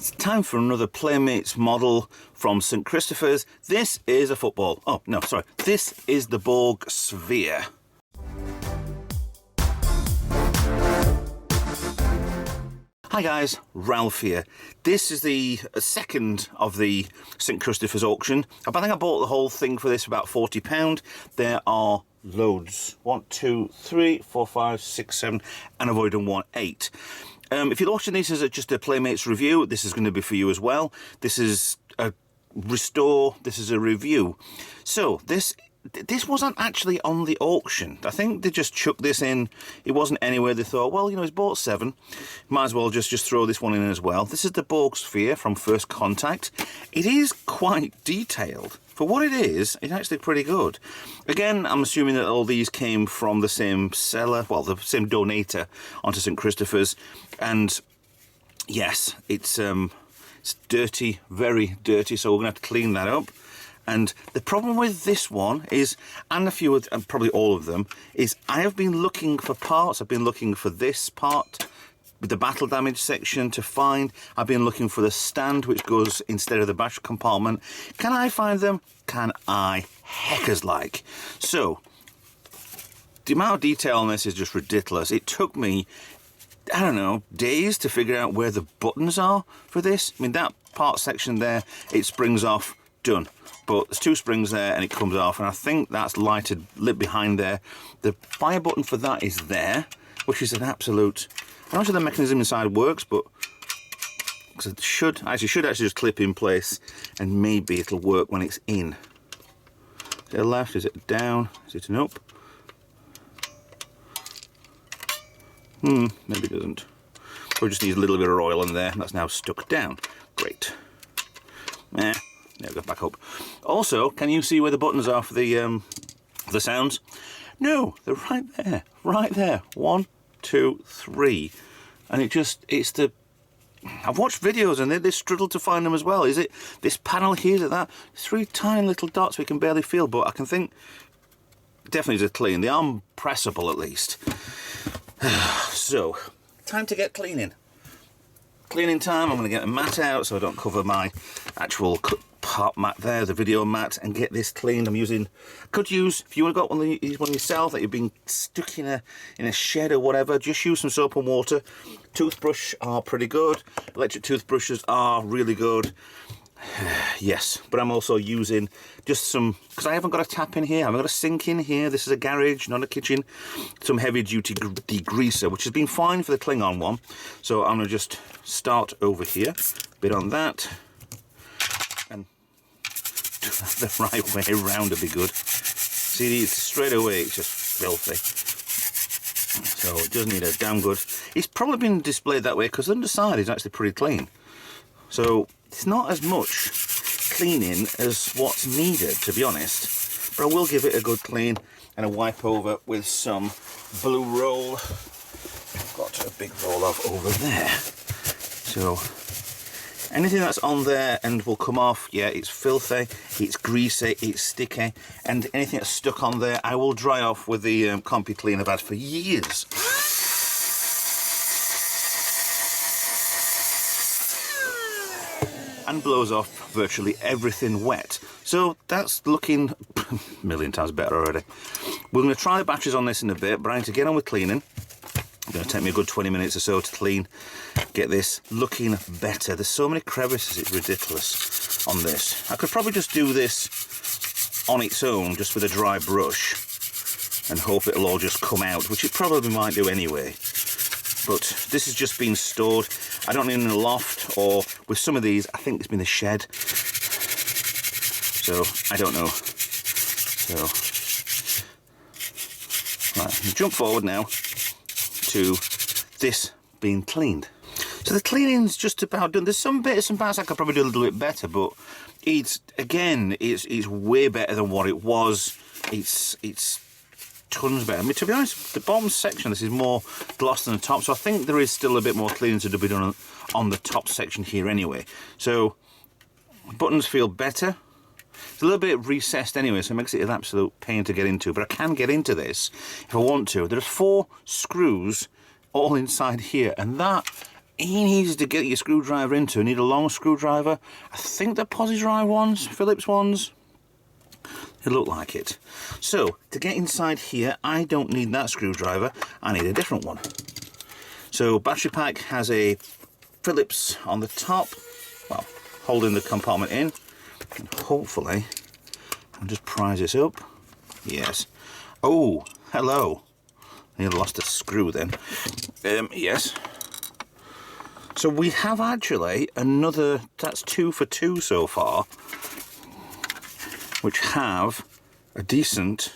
It's time for another Playmates model from St. Christopher's. This is a football. Oh, no, sorry. This is the Borg sphere. Hi guys, Ralph here. This is the second of the St. Christopher's auction. I think I bought the whole thing for this for about £40. There are loads. 1, 2, 3, 4, 5, 6, 7, and I've already done 1, 8. If you're watching this as just a Playmates review, this is going to be for you as well. This is a restore, this is a review. So this wasn't actually on the auction. I think they just chucked this in. It wasn't anywhere. They thought, well, you know, he's bought 7. Might as well just throw this one in as well. This is the Borg sphere from First Contact. It is quite detailed. For what it is, it's actually pretty good. Again, I'm assuming that all these came from the same seller, well, the same donator onto St. Christopher's. And yes, it's dirty, very dirty, so we're going to have to clean that up. And the problem with this one is, and a few, and probably all of them, is I have been looking for parts. I've been looking for this part with the battle damage section to find. I've been looking for the stand which goes instead of the battery compartment. Can I find them? Can I? Heckers like. So, the amount of detail on this is just ridiculous. It took me, I don't know, days to figure out where the buttons are for this. I mean, that part section there, it springs off, done. But there's 2 springs there and it comes off, and I think that's lit behind there. The fire button for that is there, which is an absolute... I'm not sure the mechanism inside works, but because it should actually just clip in place, and maybe it'll work when it's in. Is it a left? Is it down? Is it an up? Maybe it doesn't. Or just needs a little bit of oil in there. That's now stuck down. Great. There we go, back up. Also, can you see where the buttons are for the sounds? No, they're right there. Right there. 1, 2, 3. And it's the... I've watched videos and they struggle to find them as well. Is it this panel here? Is it that? 3 tiny little dots we can barely feel, but I can think... Definitely is a clean. They are pressable at least. So, time to get cleaning. Cleaning time. I'm going to get a mat out so I don't cover my actual part mat there, the video mat, and get this cleaned. Could use, if you want to got one yourself that you've been stuck in a shed or whatever, just use some soap and water. Toothbrush are pretty good. Electric toothbrushes are really good. Yes, but I'm also using just some, because I haven't got a tap in here, I haven't got a sink in here. This is a garage, not a kitchen. Some heavy duty degreaser, which has been fine for the Klingon one. So I'm going to just start over here, bit on that, and the right way around would be good. See, straight away it's just filthy. So it does need a damn good. It's probably been displayed that way because the underside is actually pretty clean. So it's not as much cleaning as what's needed, to be honest. But I will give it a good clean and a wipe over with some blue roll. I've got a big roll of over there. So anything that's on there and will come off, yeah, it's filthy, it's greasy, it's sticky, and anything that's stuck on there, I will dry off with the Compy Clean I've had for years. And blows off virtually everything wet. So that's looking a million times better already. We're going to try the batteries on this in a bit, but I need to get on with cleaning. It's going to take me a good 20 minutes or so to clean, get this looking better. There's so many crevices, it's ridiculous on this. I could probably just do this on its own, just with a dry brush, and hope it'll all just come out, which it probably might do anyway. But this has just been stored. I don't need in a loft, or with some of these, I think it's been a shed. So, I don't know. So, right, jump forward now to this being cleaned. So the cleaning's just about done. There's some parts I could probably do a little bit better, but it's way better than what it was. It's tons better. I mean, to be honest, the bottom section, this is more gloss than the top, so I think there is still a bit more cleaning to be done on the top section here anyway. So buttons feel better. It's a little bit recessed anyway, so it makes it an absolute pain to get into, but I can get into this if I want to. There's 4 screws all inside here, and that easy to get your screwdriver into. You need a long screwdriver. I think they're Positron ones, Phillips ones. They look like it. So, to get inside here, I don't need that screwdriver. I need a different one. So, battery pack has a Phillips on the top, well, holding the compartment in. And hopefully, I'll just prise this up. Yes. Oh, hello. I lost a screw then. Yes. So we have actually another, that's 2 for 2 so far, which have a decent,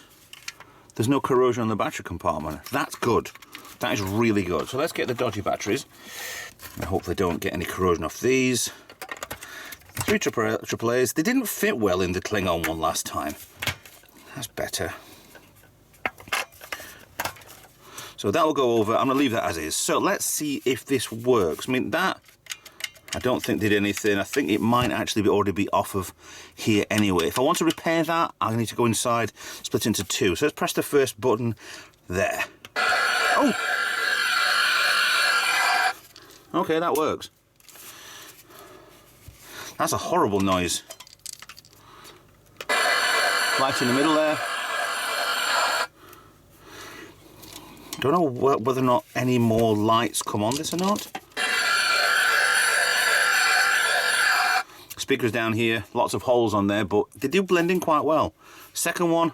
there's no corrosion on the battery compartment. That's good. That is really good. So let's get the dodgy batteries. I hope they don't get any corrosion off these. 3 AAAs. They didn't fit well in the Klingon one last time. That's better. So that will go over. I'm going to leave that as is. So let's see if this works. I mean, that, I don't think did anything. I think it might actually already be off of here anyway. If I want to repair that, I need to go inside, split into 2. So let's press the first button there. Oh! Okay, that works. That's a horrible noise. Light in the middle there. Don't know whether or not any more lights come on this or not. Speakers down here, lots of holes on there, but they do blend in quite well. Second one.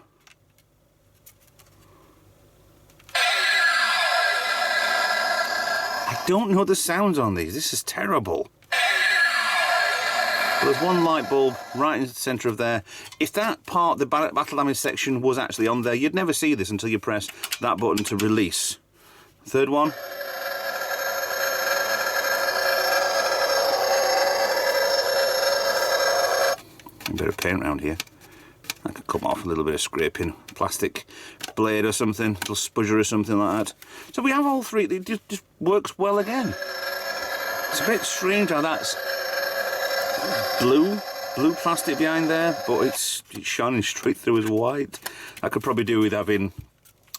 I don't know the sounds on these. This is terrible. There's one light bulb right in the centre of there. If that part, the battle damage section, was actually on there, you'd never see this until you press that button to release. Third one. A bit of paint around here. That could come off, a little bit of scraping. Plastic blade or something, a little spudger or something like that. So we have all 3. It just works well again. It's a bit strange how that's blue plastic behind there, but it's shining straight through as white. I could probably do with having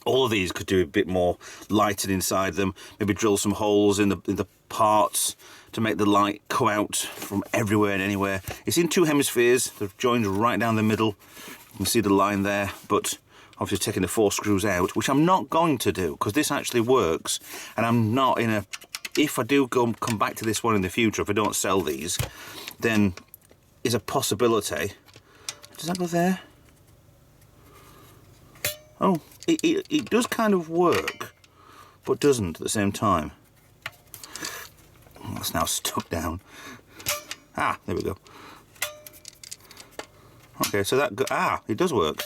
all of these, could do a bit more lighting inside them, maybe drill some holes in the parts to make the light come out from everywhere and anywhere. It's in 2 hemispheres, they're joined right down the middle. You can see the line there, but obviously taking the 4 screws out, which I'm not going to do because this actually works, and I'm not in a, if I do come back to this one in the future, if I don't sell these, then is a possibility. Does that go there? Oh, it does kind of work, but doesn't at the same time. Oh, it's now stuck down. Ah, there we go. Okay, so that, it does work.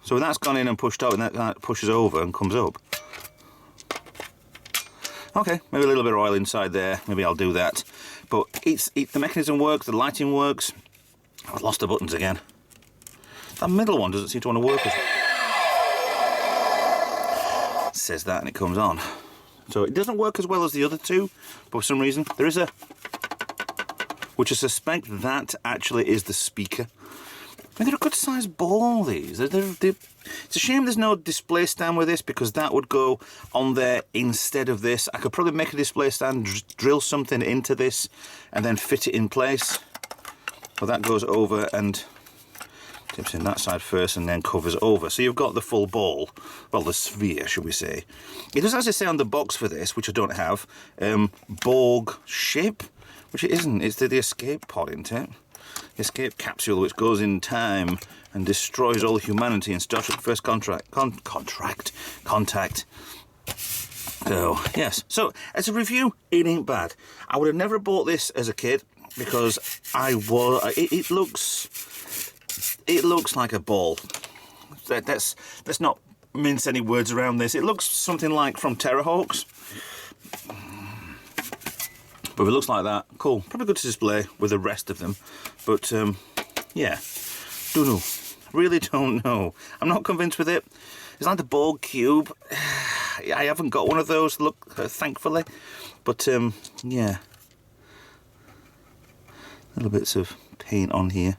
So when that's gone in and pushed out, and that pushes over and comes up. Okay, maybe a little bit of oil inside there. Maybe I'll do that. But the mechanism works, the lighting works. I've lost the buttons again. That middle one doesn't seem to want to work as well. It says that and it comes on. So it doesn't work as well as the other 2, but for some reason there is a, which I suspect that actually is the speaker. I mean, they're a good sized ball, these. It's a shame there's no display stand with this, because that would go on there instead of this. I could probably make a display stand, drill something into this, and then fit it in place. But that goes over and tips in that side first and then covers over. So you've got the full ball, well, the sphere, should we say. It does actually say on the box for this, which I don't have, Borg ship, which it isn't. It's the escape pod, isn't it? Escape capsule which goes in time and destroys all humanity in Star Trek First Contact. So, yes. So, as a review, it ain't bad. I would have never bought this as a kid because it looks like a ball. Let's not mince any words around this. It looks something like from Terrahawks. But if it looks like that, cool. Probably good to display with the rest of them. But, yeah. Don't know. Really don't know. I'm not convinced with it. It's like the Borg cube. I haven't got one of those, look, thankfully. But, yeah. Little bits of paint on here.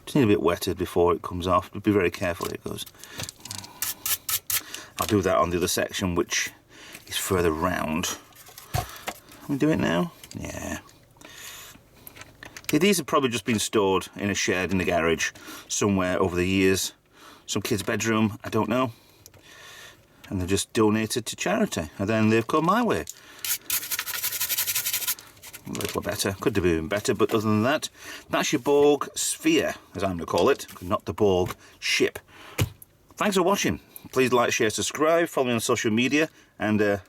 Just need a bit wetted before it comes off. Be very careful it goes. I'll do that on the other section, which is further round. Can we do it now? Yeah. These have probably just been stored in a shed in the garage somewhere over the years. Some kid's bedroom, I don't know. And they're just donated to charity, and then they've come my way. A little better, could have been better, but other than that, that's your Borg sphere, as I'm going to call it, not the Borg ship. Thanks for watching. Please like, share, subscribe, follow me on social media, and it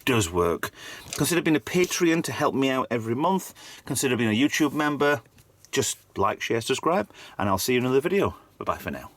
does work. Consider being a Patreon to help me out every month. Consider being a YouTube member. Just like, share, subscribe, and I'll see you in another video. Bye-bye for now.